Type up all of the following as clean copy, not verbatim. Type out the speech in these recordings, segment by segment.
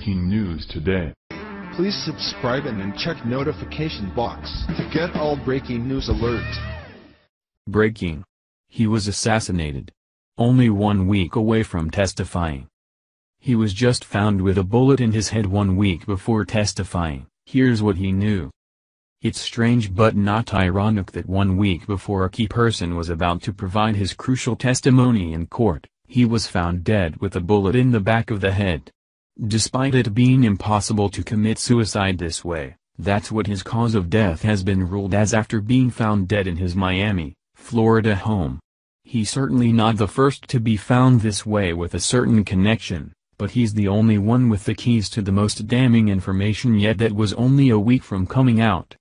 breaking news today. Please subscribe and then check notification box to get all breaking news alerts. Breaking. He was assassinated. Only 1 week away from testifying. He was just found with a bullet in his head 1 week before testifying. Here's what he knew. It's strange but not ironic that 1 week before a key person was about to provide his crucial testimony in court, he was found dead with a bullet in the back of the head. Despite it being impossible to commit suicide this way, that's what his cause of death has been ruled as after being found dead in his Miami, Florida home. He's certainly not the first to be found this way with a certain connection, but he's the only one with the keys to the most damning information yet that was only a week from coming out.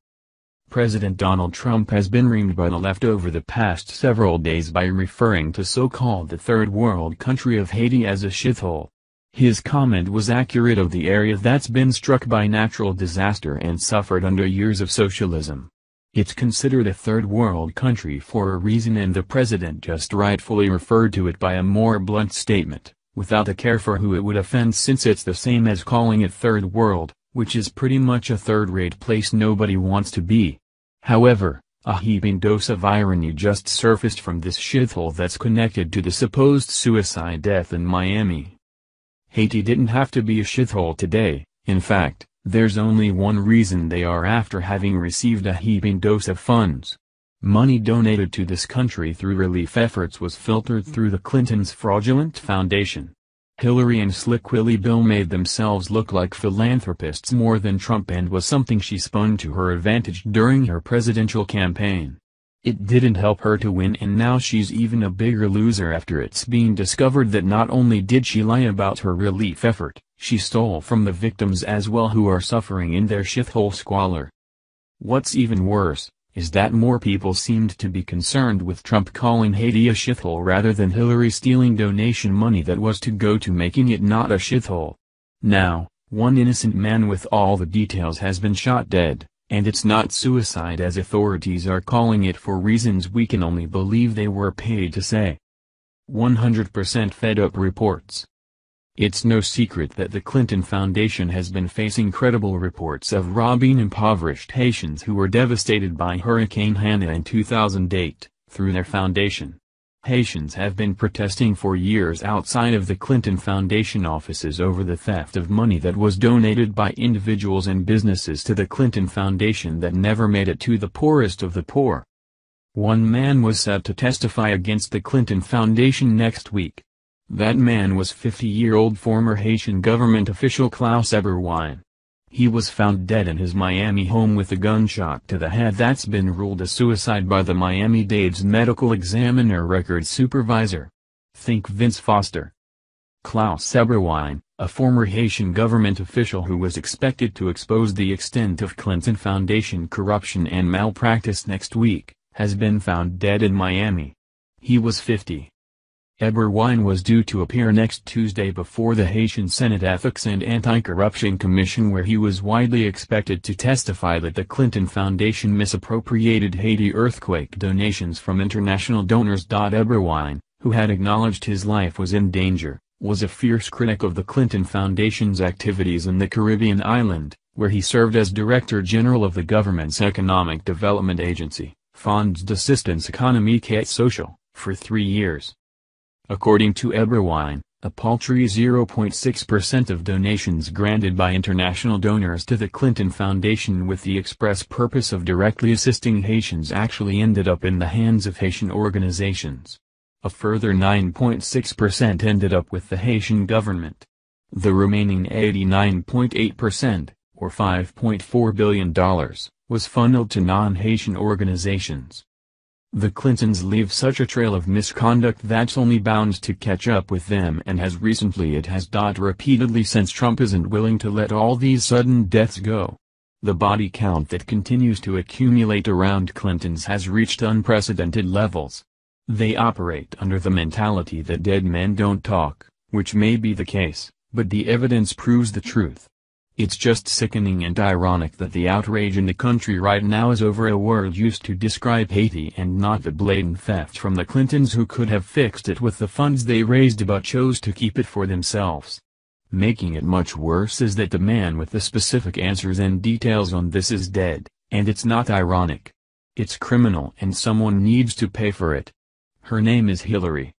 President Donald Trump has been reamed by the left over the past several days by referring to so-called the third world country of Haiti as a shithole. His comment was accurate of the area that's been struck by natural disaster and suffered under years of socialism. It's considered a third world country for a reason, and the president just rightfully referred to it by a more blunt statement, without a care for who it would offend, since it's the same as calling it third world, which is pretty much a third-rate place nobody wants to be. However, a heaping dose of irony just surfaced from this shithole that's connected to the supposed suicide death in Miami. Haiti didn't have to be a shithole today. In fact, there's only one reason they are, after having received a heaping dose of funds. Money donated to this country through relief efforts was filtered through the Clintons' fraudulent foundation. Hillary and Slick Willie Bill made themselves look like philanthropists more than Trump, and was something she spun to her advantage during her presidential campaign. It didn't help her to win, and now she's even a bigger loser after it's been discovered that not only did she lie about her relief effort, she stole from the victims as well, who are suffering in their shithole squalor. What's even worse, is that more people seemed to be concerned with Trump calling Haiti a shithole rather than Hillary stealing donation money that was to go to making it not a shithole. Now, one innocent man with all the details has been shot dead. And it's not suicide as authorities are calling it for reasons we can only believe they were paid to say. 100% fed up reports. It's no secret that the Clinton Foundation has been facing credible reports of robbing impoverished Haitians who were devastated by Hurricane Hannah in 2008, through their foundation. Haitians have been protesting for years outside of the Clinton Foundation offices over the theft of money that was donated by individuals and businesses to the Clinton Foundation that never made it to the poorest of the poor. One man was set to testify against the Clinton Foundation next week. That man was 50-year-old former Haitian government official Klaus Eberwein. He was found dead in his Miami home with a gunshot to the head that's been ruled a suicide by the Miami-Dade's medical examiner records supervisor. Think Vince Foster. Klaus Eberwein, a former Haitian government official who was expected to expose the extent of Clinton Foundation corruption and malpractice next week, has been found dead in Miami. He was 50. Eberwein was due to appear next Tuesday before the Haitian Senate Ethics and Anti-Corruption Commission, where he was widely expected to testify that the Clinton Foundation misappropriated Haiti earthquake donations from international donors. Eberwein, who had acknowledged his life was in danger, was a fierce critic of the Clinton Foundation's activities in the Caribbean island, where he served as Director General of the government's Economic Development Agency, Fonds d'Assistance Économique et Sociale, for 3 years. According to Eberwein, a paltry 0.6% of donations granted by international donors to the Clinton Foundation with the express purpose of directly assisting Haitians actually ended up in the hands of Haitian organizations. A further 9.6% ended up with the Haitian government. The remaining 89.8%, or $5.4 billion, was funneled to non-Haitian organizations. The Clintons leave such a trail of misconduct that's only bound to catch up with them, and as recently it has repeatedly, since Trump isn't willing to let all these sudden deaths go. The body count that continues to accumulate around Clintons has reached unprecedented levels. They operate under the mentality that dead men don't talk, which may be the case, but the evidence proves the truth. It's just sickening and ironic that the outrage in the country right now is over a word used to describe Haiti and not the blatant theft from the Clintons, who could have fixed it with the funds they raised but chose to keep it for themselves. Making it much worse is that the man with the specific answers and details on this is dead, and it's not ironic. It's criminal and someone needs to pay for it. Her name is Hillary.